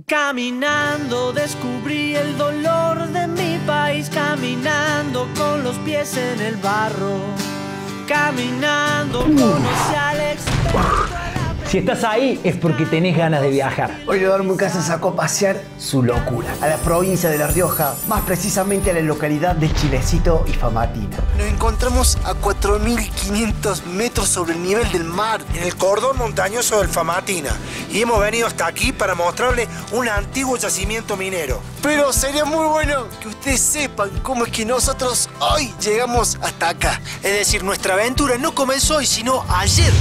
Caminando descubrí el dolor de mi país, caminando con los pies en el barro, caminando conocí al experto. Si estás ahí es porque tenés ganas de viajar. Hoy Leonardo Mucasa sacó a pasear su locura a la provincia de La Rioja, más precisamente a la localidad de Chilecito y Famatina. Nos encontramos a 4.500 metros sobre el nivel del mar, en el cordón montañoso del Famatina. Y hemos venido hasta aquí para mostrarles un antiguo yacimiento minero. Pero sería muy bueno que ustedes sepan cómo es que nosotros hoy llegamos hasta acá. Es decir, nuestra aventura no comenzó hoy, sino ayer.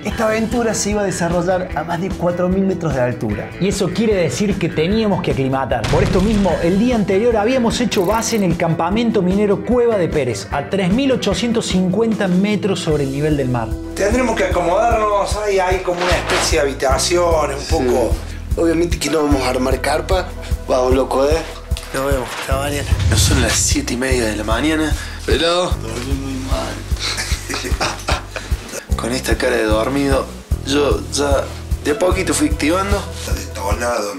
Esta aventura se iba a desarrollar a más de 4.000 metros de altura. Y eso quiere decir que teníamos que aclimatar. Por esto mismo, el día anterior habíamos hecho base en el campamento minero Cueva de Pérez, a 3.850 metros sobre el nivel del mar. Tendremos que acomodarnos, hay como una especie de habitaciones, un poco. Obviamente que no vamos a armar carpa. Vamos, loco, Nos vemos, hasta mañana. No son las 7:30 de la mañana. Pelado. Dormí muy mal. Con esta cara de dormido, yo ya de a poquito fui activando. Está detonado.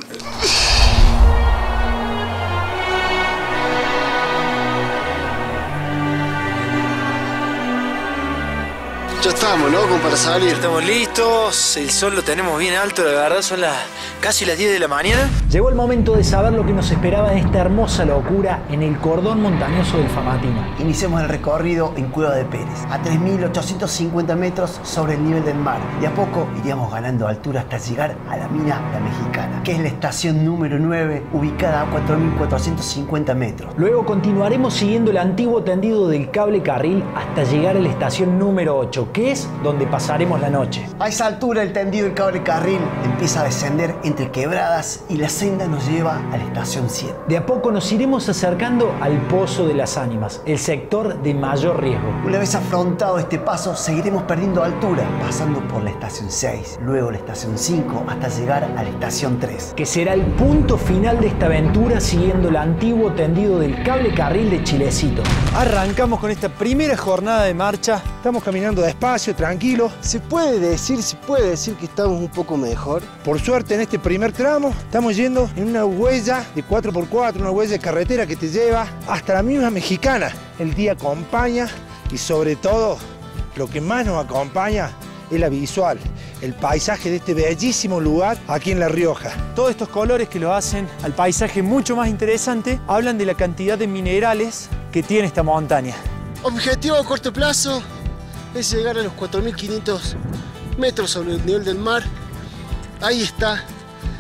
Ya estamos, ¿no? Como para salir. Estamos listos, el sol lo tenemos bien alto, la verdad son casi las 10 de la mañana. Llegó el momento de saber lo que nos esperaba en esta hermosa locura en el cordón montañoso del Famatina. Iniciamos el recorrido en Cueva de Pérez, a 3.850 metros sobre el nivel del mar. De a poco iríamos ganando altura hasta llegar a la mina La Mexicana, que es la estación número 9, ubicada a 4.450 metros. Luego continuaremos siguiendo el antiguo tendido del cable carril hasta llegar a la estación número 8, que es donde pasaremos la noche. A esa altura el tendido del cable carril empieza a descender entre quebradas y la senda nos lleva a la estación 7. De a poco nos iremos acercando al Pozo de las Ánimas, el sector de mayor riesgo. Una vez afrontado este paso, seguiremos perdiendo altura, pasando por la estación 6, luego la estación 5, hasta llegar a la estación 3. Que será el punto final de esta aventura siguiendo el antiguo tendido del cable carril de Chilecito. Arrancamos con esta primera jornada de marcha. Estamos caminando despacio, tranquilo. Se puede decir que estamos un poco mejor. Por suerte, en este primer tramo estamos yendo en una huella de 4x4, una huella de carretera que te lleva hasta la misma Mexicana. El día acompaña y sobre todo lo que más nos acompaña es la visual, el paisaje de este bellísimo lugar aquí en La Rioja. Todos estos colores que lo hacen al paisaje mucho más interesante hablan de la cantidad de minerales que tiene esta montaña. Objetivo a corto plazo es llegar a los 4.500 metros sobre el nivel del mar. Ahí está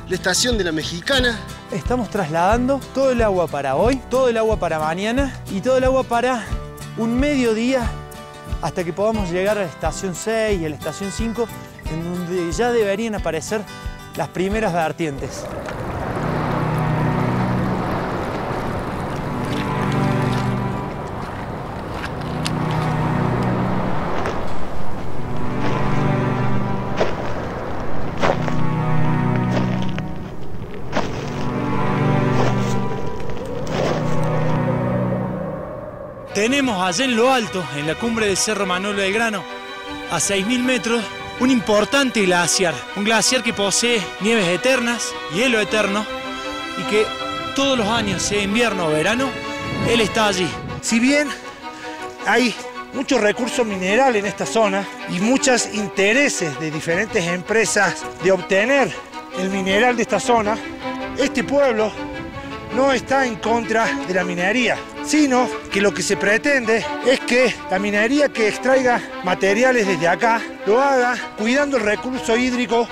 la estación de La Mexicana. Estamos trasladando todo el agua para hoy, todo el agua para mañana y todo el agua para un mediodía hasta que podamos llegar a la estación 6 y a la estación 5, en donde ya deberían aparecer las primeras vertientes. Tenemos allá en lo alto, en la cumbre del Cerro Manuel Belgrano, a 6.000 metros, un importante glaciar. Un glaciar que posee nieves eternas, hielo eterno, y que todos los años, sea invierno o verano, él está allí. Si bien hay muchos recursos minerales en esta zona y muchos intereses de diferentes empresas de obtener el mineral de esta zona, este pueblo no está en contra de la minería, sino que lo que se pretende es que la minería que extraiga materiales desde acá lo haga cuidando el recurso hídrico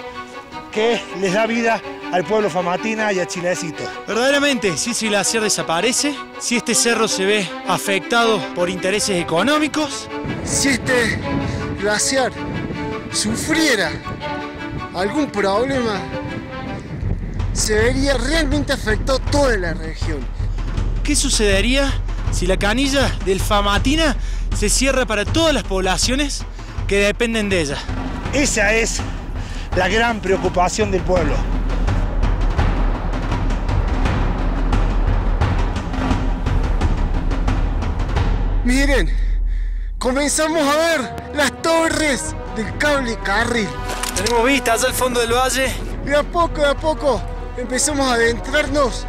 que les da vida al pueblo Famatina y a Chilecito. Verdaderamente, si ese glaciar desaparece, si este cerro se ve afectado por intereses económicos, Si este glaciar sufriera algún problema, se vería realmente afectado toda la región. ¿Qué sucedería si la canilla del Famatina se cierra para todas las poblaciones que dependen de ella? Esa es la gran preocupación del pueblo. Miren, comenzamos a ver las torres del cable carril. Tenemos vista allá al fondo del valle. De a poco empezamos a adentrarnos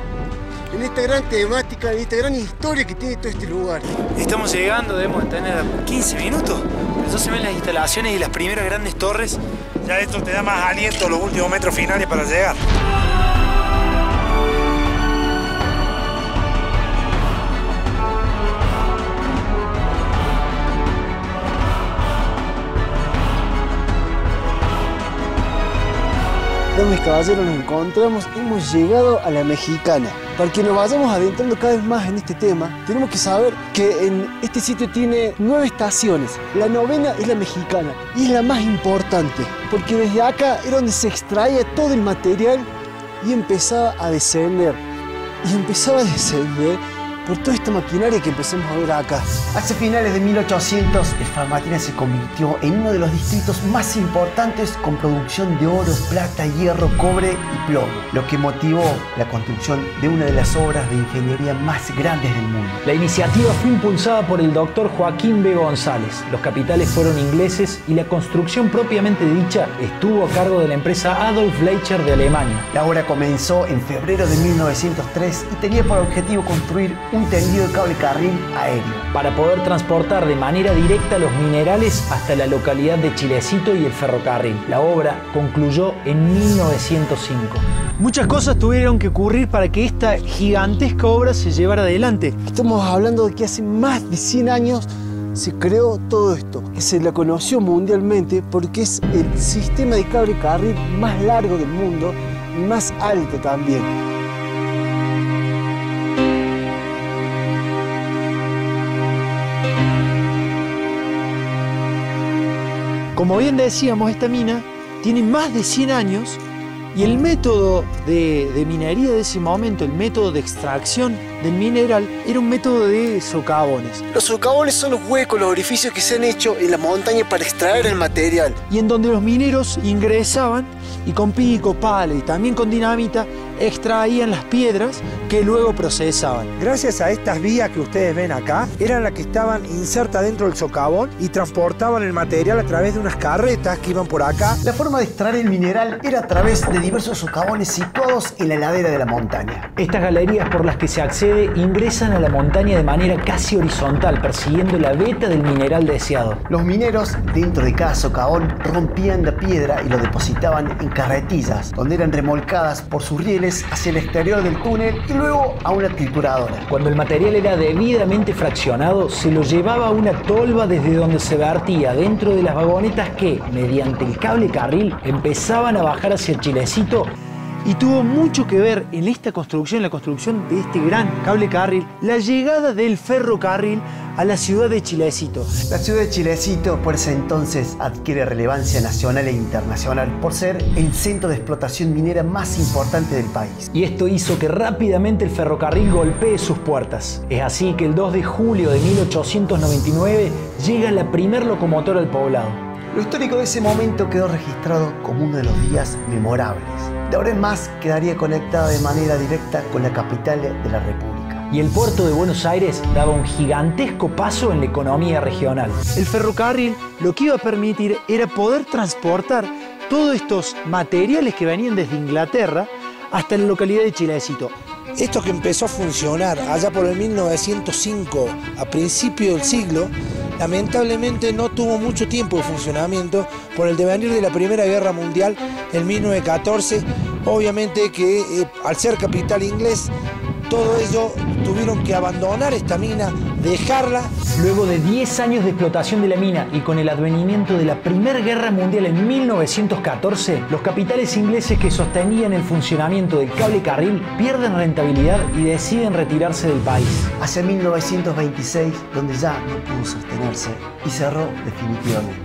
en esta gran temática, en esta gran historia que tiene todo este lugar. Estamos llegando, debemos tener 15 minutos. Pero ya se ven las instalaciones y las primeras grandes torres. Ya esto te da más aliento los últimos metros finales para llegar. Damas y caballeros, nos encontramos, hemos llegado a la Mexicana. Para que nos vayamos adentrando cada vez más en este tema, tenemos que saber que en este sitio tiene 9 estaciones. La 9ª es la Mexicana y es la más importante, porque desde acá era donde se extraía todo el material y empezaba a descender. Y empezaba a descender por toda esta maquinaria que empezamos a ver acá. Hacia finales de 1800, el Famatina se convirtió en uno de los distritos más importantes con producción de oro, plata, hierro, cobre y plomo, lo que motivó la construcción de una de las obras de ingeniería más grandes del mundo. La iniciativa fue impulsada por el doctor Joaquín B. González. Los capitales fueron ingleses y la construcción propiamente dicha estuvo a cargo de la empresa Adolf Fleischer de Alemania. La obra comenzó en febrero de 1903 y tenía por objetivo construir un tendido de cable carril aéreo para poder transportar de manera directa los minerales hasta la localidad de Chilecito y el ferrocarril. La obra concluyó en 1905. Muchas cosas tuvieron que ocurrir para que esta gigantesca obra se llevara adelante. Estamos hablando de que hace más de 100 años se creó todo esto. Se la conoció mundialmente porque es el sistema de cable carril más largo del mundo y más alto también. Como bien decíamos, esta mina tiene más de 100 años y el método de minería de ese momento, el método de extracción del mineral, era un método de socavones. Los socavones son los huecos, los orificios que se han hecho en la montaña para extraer el material. Y en donde los mineros ingresaban y con pico, pala y también con dinamita extraían las piedras que luego procesaban. Gracias a estas vías que ustedes ven acá, eran las que estaban insertas dentro del socavón y transportaban el material a través de unas carretas que iban por acá. La forma de extraer el mineral era a través de diversos socavones situados en la ladera de la montaña. Estas galerías por las que se accede ingresan a la montaña de manera casi horizontal, persiguiendo la veta del mineral deseado. Los mineros, dentro de cada socavón, rompían la piedra y lo depositaban en carretillas, donde eran remolcadas por sus rieles hacia el exterior del túnel y luego a una trituradora. Cuando el material era debidamente fraccionado, se lo llevaba a una tolva desde donde se vertía dentro de las vagonetas que, mediante el cable carril, empezaban a bajar hacia Chilecito. Y tuvo mucho que ver en esta construcción, la construcción de este gran cable carril, la llegada del ferrocarril a la ciudad de Chilecito. La ciudad de Chilecito por ese entonces adquiere relevancia nacional e internacional por ser el centro de explotación minera más importante del país. Y esto hizo que rápidamente el ferrocarril golpee sus puertas. Es así que el 2 de julio de 1899 llega la primer locomotora al poblado. Lo histórico de ese momento quedó registrado como uno de los días memorables. De ahora en más quedaría conectada de manera directa con la capital de la República. Y el puerto de Buenos Aires daba un gigantesco paso en la economía regional. El ferrocarril lo que iba a permitir era poder transportar todos estos materiales que venían desde Inglaterra hasta la localidad de Chilecito. Esto que empezó a funcionar allá por el 1905, a principio del siglo, lamentablemente no tuvo mucho tiempo de funcionamiento por el devenir de la Primera Guerra Mundial en 1914. Obviamente que al ser capital inglés, todo ello tuvieron que abandonar esta mina, dejarla. Luego de 10 años de explotación de la mina y con el advenimiento de la Primera Guerra Mundial en 1914, los capitales ingleses que sostenían el funcionamiento del cable carril pierden rentabilidad y deciden retirarse del país. Hacia 1926, donde ya no pudo sostenerse y cerró definitivamente.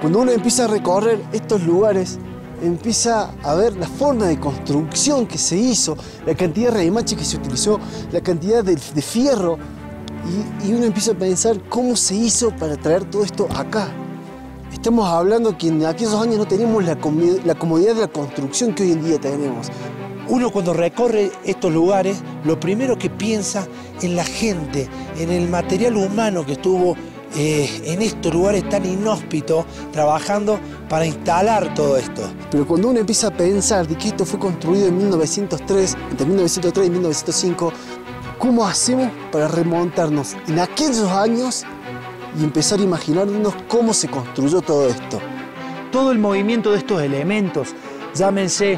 Cuando uno empieza a recorrer estos lugares, empieza a ver la forma de construcción que se hizo, la cantidad de remache que se utilizó, la cantidad de fierro, y uno empieza a pensar cómo se hizo para traer todo esto acá. Estamos hablando que en aquellos años no teníamos la comodidad de la construcción que hoy en día tenemos. Uno cuando recorre estos lugares, lo primero que piensa en la gente, en el material humano que estuvo en estos lugares tan inhóspitos, trabajando para instalar todo esto. Pero cuando uno empieza a pensar de que esto fue construido en 1903, entre 1903 y 1905, ¿cómo hacemos para remontarnos en aquellos años y empezar a imaginarnos cómo se construyó todo esto? Todo el movimiento de estos elementos, llámense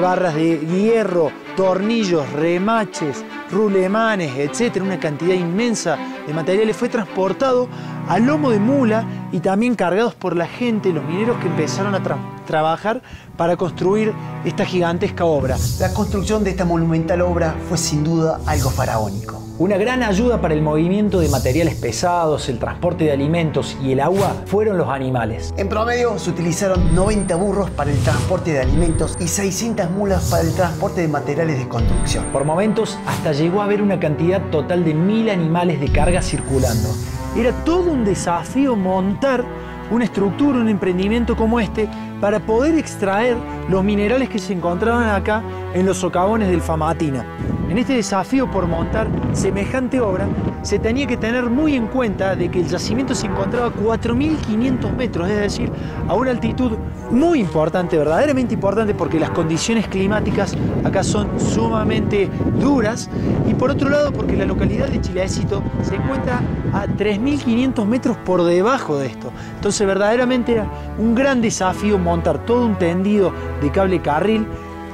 barras de hierro, tornillos, remaches, rulemanes, etcétera, una cantidad inmensa de materiales fue transportado a lomo de mula y también cargados por la gente, los mineros que empezaron a trabajar para construir esta gigantesca obra. La construcción de esta monumental obra fue sin duda algo faraónico. Una gran ayuda para el movimiento de materiales pesados, el transporte de alimentos y el agua fueron los animales. En promedio se utilizaron 90 burros para el transporte de alimentos y 600 mulas para el transporte de materiales de construcción. Por momentos hasta llegó a haber una cantidad total de 1000 animales de carga circulando. Era todo un desafío montar una estructura, un emprendimiento como este para poder extraer los minerales que se encontraban acá en los socavones del Famatina. En este desafío por montar semejante obra se tenía que tener muy en cuenta de que el yacimiento se encontraba a 4.500 metros, es decir, a una altitud muy importante, verdaderamente importante, porque las condiciones climáticas acá son sumamente duras, y por otro lado porque la localidad de Chilecito se encuentra a 3.500 metros por debajo de esto. Entonces verdaderamente era un gran desafío montar todo un tendido de cable carril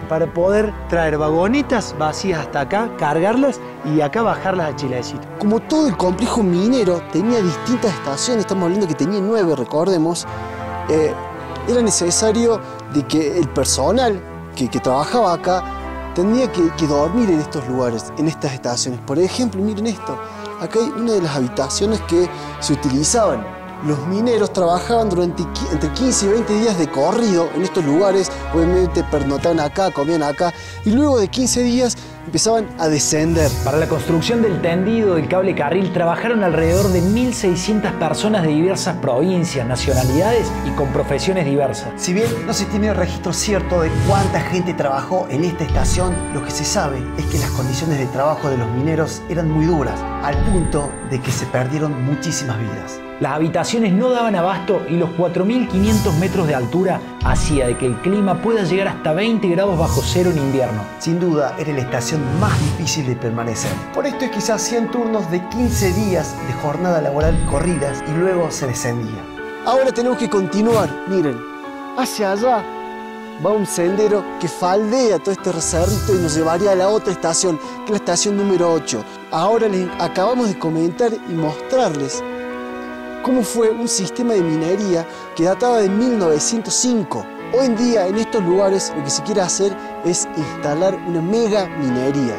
para poder traer vagonetas vacías hasta acá, cargarlas y acá bajarlas a Chilecito. Como todo el complejo minero tenía distintas estaciones, estamos hablando que tenía 9, recordemos, era necesario de que el personal que trabajaba acá tenía que dormir en estos lugares, en estas estaciones. Por ejemplo, miren esto, acá hay una de las habitaciones que se utilizaban. Los mineros trabajaban durante entre 15 y 20 días de corrido en estos lugares, obviamente pernotaban acá, comían acá, y luego de 15 días empezaban a descender. Para la construcción del tendido del cable carril trabajaron alrededor de 1.600 personas de diversas provincias, nacionalidades y con profesiones diversas. Si bien no se tiene registro cierto de cuánta gente trabajó en esta estación, lo que se sabe es que las condiciones de trabajo de los mineros eran muy duras, al punto de que se perdieron muchísimas vidas. Las habitaciones no daban abasto y los 4.500 metros de altura hacía de que el clima pueda llegar hasta 20 grados bajo cero en invierno. Sin duda era la estación más difícil de permanecer. Por esto es que se hacían turnos de 15 días de jornada laboral corridas y luego se descendía. Ahora tenemos que continuar, miren, hacia allá va un sendero que faldea todo este cerrito y nos llevaría a la otra estación, que es la estación número 8. Ahora les acabamos de comentar y mostrarles cómo fue un sistema de minería que databa de 1905. Hoy en día en estos lugares lo que se quiere hacer es instalar una mega minería.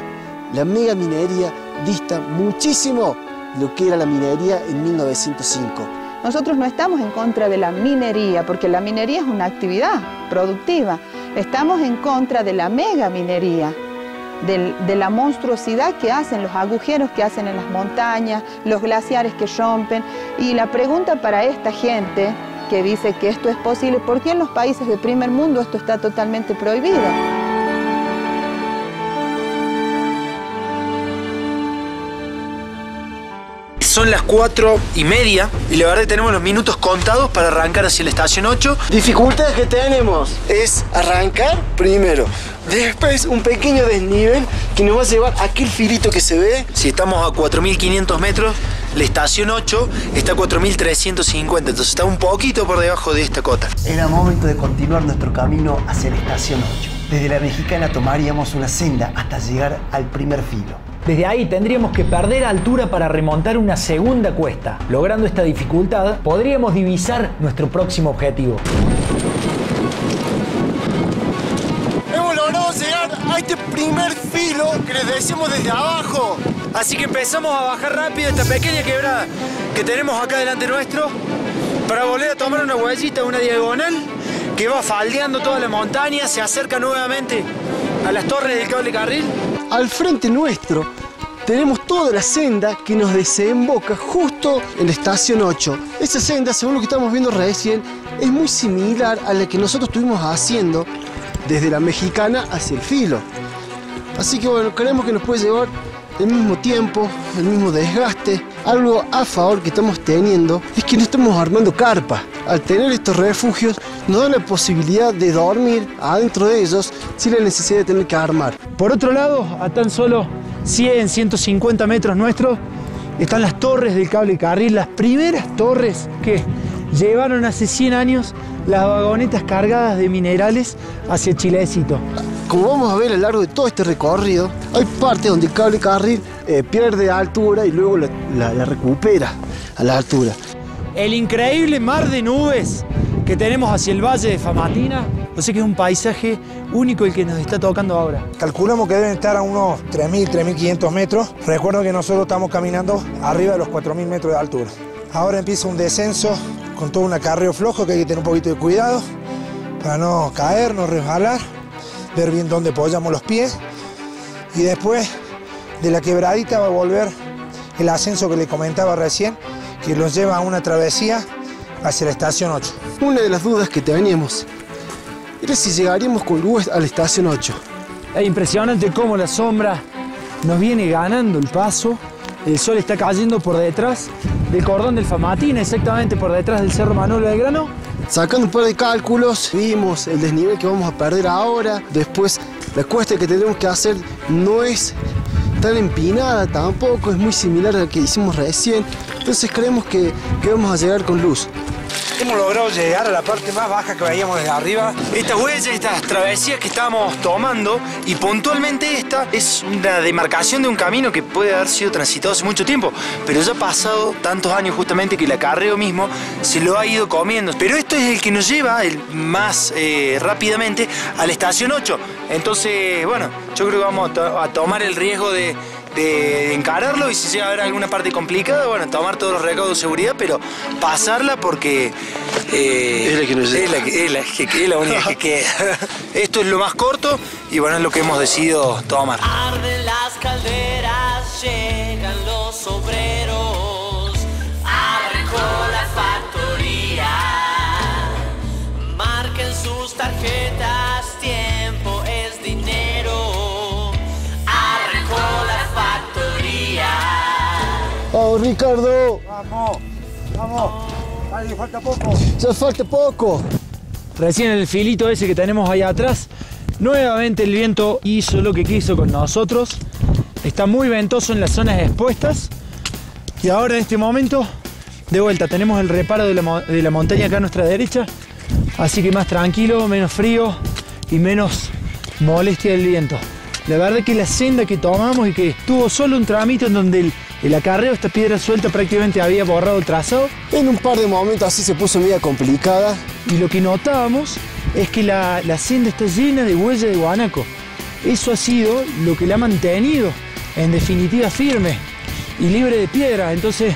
La mega minería dista muchísimo de lo que era la minería en 1905. Nosotros no estamos en contra de la minería, porque la minería es una actividad productiva. Estamos en contra de la mega minería, de la monstruosidad que hacen, los agujeros que hacen en las montañas, los glaciares que rompen. Y la pregunta para esta gente que dice que esto es posible, ¿por qué en los países de primer mundo esto está totalmente prohibido? Son las 4:30 y la verdad que tenemos los minutos contados para arrancar hacia la estación 8. Dificultades que tenemos es arrancar primero, después un pequeño desnivel que nos va a llevar a aquel filito que se ve. Si estamos a 4.500 metros, la estación 8 está a 4.350, entonces está un poquito por debajo de esta cota. Era momento de continuar nuestro camino hacia la estación 8. Desde la Mexicana tomaríamos una senda hasta llegar al primer filo. Desde ahí tendríamos que perder altura para remontar una segunda cuesta. Logrando esta dificultad, podríamos divisar nuestro próximo objetivo. Hemos logrado llegar a este primer filo que les decimos desde abajo. Así que empezamos a bajar rápido esta pequeña quebrada que tenemos acá delante nuestro. para volver a tomar una huellita, una diagonal que va faldeando toda la montaña, se acerca nuevamente a las torres del cable carril. Al frente nuestro tenemos toda la senda que nos desemboca justo en la estación 8. Esa senda, según lo que estamos viendo recién, es muy similar a la que nosotros estuvimos haciendo desde la Mexicana hacia el Filo. Así que bueno, creemos que nos puede llevar el mismo tiempo, el mismo desgaste. Algo a favor que estamos teniendo es que no estamos armando carpa. Al tener estos refugios nos da la posibilidad de dormir adentro de ellos sin la necesidad de tener que armar. Por otro lado, a tan solo 100, 150 metros nuestros, están las torres del cable carril, las primeras torres que llevaron hace 100 años las vagonetas cargadas de minerales hacia Chilecito. Como vamos a ver a lo largo de todo este recorrido, hay partes donde el cable carril pierde altura y luego la recupera a la altura. El increíble mar de nubes que tenemos hacia el valle de Famatina, yo sé que es un paisaje único el que nos está tocando ahora. Calculamos que deben estar a unos 3.000, 3.500 metros. Recuerdo que nosotros estamos caminando arriba de los 4.000 metros de altura. Ahora empieza un descenso con todo un acarreo flojo que hay que tener un poquito de cuidado para no caer, no resbalar, ver bien dónde apoyamos los pies. Y después de la quebradita va a volver el ascenso que le comentaba recién, que nos lleva a una travesía hacia la estación 8. Una de las dudas que teníamos era si llegaríamos con luz a la estación 8. Es impresionante cómo la sombra nos viene ganando el paso. El sol está cayendo por detrás del cordón del Famatina, exactamente por detrás del Cerro Manuel Belgrano. Sacando un par de cálculos, vimos el desnivel que vamos a perder ahora. Después, la cuesta que tendremos que hacer no es tan empinada tampoco, es muy similar a la que hicimos recién. Entonces creemos que vamos a llegar con luz. Hemos logrado llegar a la parte más baja que veíamos desde arriba. Estas huellas, estas travesías que estábamos tomando, y puntualmente esta es una demarcación de un camino que puede haber sido transitado hace mucho tiempo, pero ya ha pasado tantos años justamente que el acarreo mismo se lo ha ido comiendo. Pero esto es el que nos lleva más rápidamente a la estación 8. Entonces, bueno, yo creo que vamos a tomar el riesgo de encararlo, y si llega a haber alguna parte complicada, bueno, tomar todos los recaudos de seguridad, pero pasarla porque es la única que queda. Esto es lo más corto y bueno, es lo que hemos decidido tomar. Arden las calderas, llegan los obreros, arrancó la factoría, marquen sus tarjetas, tiempo es dinero, arrancó la factoría. ¡Vamos, Ricardo! ¡Vamos! ¡Vamos! ¡Ay, falta poco! ¡Ya falta poco! Recién el filito ese que tenemos ahí atrás, nuevamente el viento hizo lo que quiso con nosotros. Está muy ventoso en las zonas expuestas. Y ahora en este momento, de vuelta, tenemos el reparo de la montaña acá a nuestra derecha. Así que más tranquilo, menos frío y menos molestia del viento. La verdad que la senda que tomamos y que tuvo solo un tramito en donde el acarreo, esta piedra suelta, prácticamente había borrado el trazado. En un par de momentos así se puso media complicada. Y lo que notábamos es que la senda está llena de huellas de guanaco. Eso ha sido lo que la ha mantenido, en definitiva, firme y libre de piedra. Entonces,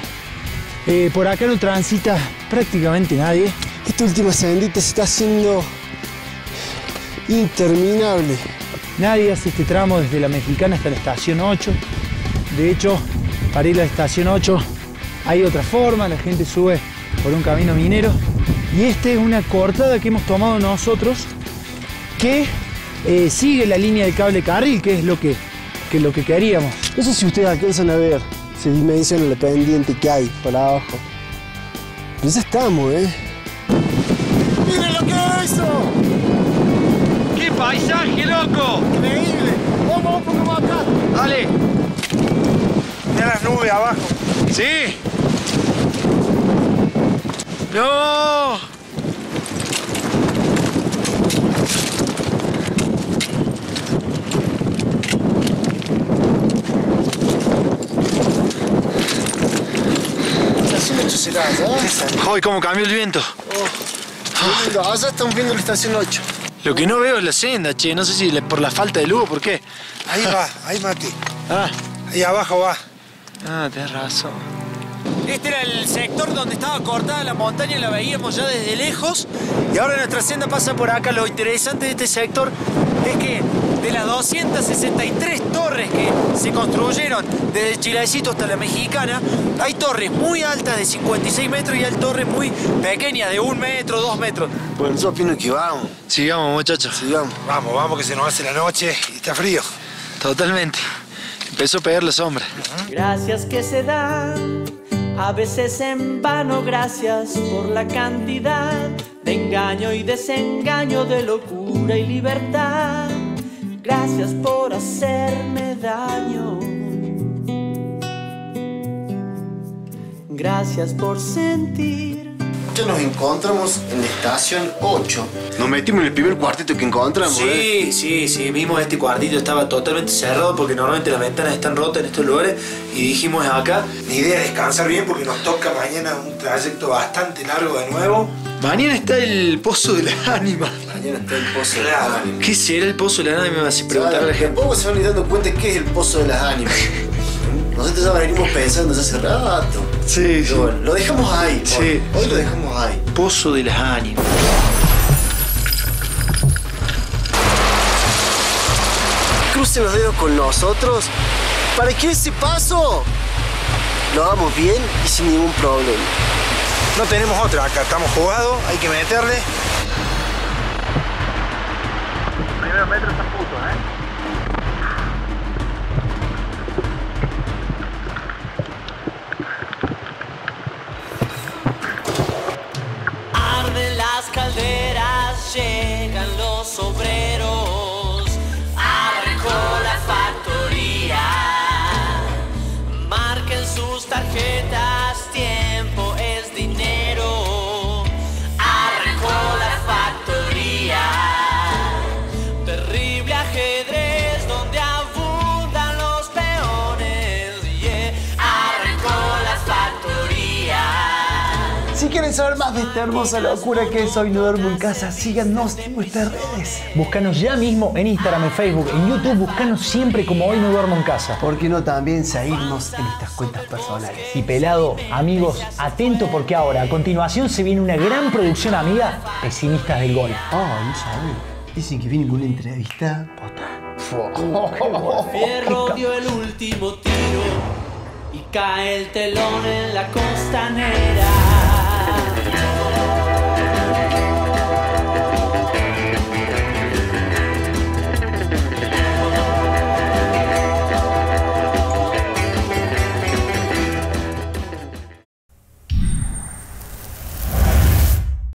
por acá no transita prácticamente nadie. Esta última sendita se está haciendo interminable. Nadie hace este tramo desde la Mexicana hasta la estación 8. De hecho, para ir a la estación 8 hay otra forma, la gente sube por un camino minero. Y esta es una cortada que hemos tomado nosotros que sigue la línea del cable carril, que es lo que queríamos. No sé si ustedes alcanzan a ver, se dimensiona la pendiente que hay para abajo. Pero ya estamos, ¡Miren lo que hizo! ¡Qué paisaje, loco! ¡Increíble! ¡Vamos un poco más acá! ¡Dale! Mira las nubes abajo. ¡Sí! ¡No! ¡Ay, cómo cambió el viento! Allá estamos viendo la estación 8. Lo que no veo es la senda, che. No sé si por la falta de luz o por qué. Ahí va, ahí Mati. Ah, Ahí abajo va. tenés razón. Este era el sector donde estaba cortada la montaña, la veíamos ya desde lejos. Y ahora nuestra senda pasa por acá. Lo interesante de este sector es que de las 263 torres que se construyeron desde Chilecito hasta la Mexicana, hay torres muy altas de 56 metros y hay torres muy pequeñas de 1 metro, 2 metros. Bueno, yo opino que vamos. Sigamos, muchachos. Sigamos. Vamos, que se nos hace la noche y está frío. Totalmente. Empezó a pegar la sombra. Gracias que se dan, a veces en vano. Gracias por la cantidad de engaño y desengaño, de locura y libertad. Gracias por hacerme daño. Gracias por sentir. Ya nos encontramos en la estación 8. Nos metimos en el primer cuartito que encontramos. Sí, vimos este cuartito, estaba totalmente cerrado porque normalmente las ventanas están rotas en estos lugares y dijimos acá. La idea es descansar bien porque nos toca mañana un trayecto bastante largo de nuevo. Mañana está el Pozo de las Ánimas. Mañana está el Pozo de las Ánimas. ¿Qué será el Pozo de las Ánimas? Si preguntar a la gente. Tampoco se van a ir dando cuenta qué es el Pozo de las Ánimas. Nosotros ya venimos pensando desde hace rato. Sí. Pero bueno, lo dejamos ahí. Sí. Hoy lo dejamos ahí. Pozo de las Ánimas. Cruce los dedos con nosotros para que ese paso lo hagamos bien y sin ningún problema. No tenemos otra acá, estamos jugados, hay que meterle. Los primeros metros están putos, Arden las calderas, llegan los obreros, arrancó la factoría. Marquen sus tarjetas, tiempo es dinero. Arrancó la factoría. Terrible ajedrez donde abundan los peones. Yeah. Arrancó la factoría. Si quieren saber más de esta hermosa locura que es Hoy No Duermo en Casa, síganos en nuestras redes. Búscanos ya mismo en Instagram, en Facebook, en YouTube. Búscanos siempre como Hoy No Duermo en Casa. ¿Por qué no también seguirnos en estas cuentas personales? Y pelado, amigos, atento porque ahora, a continuación, se viene una gran producción amiga, Pesimistas del Gol. No sabía. Dicen que viene con una entrevista. Fierro dio el último tiro y cae el telón en la costanera.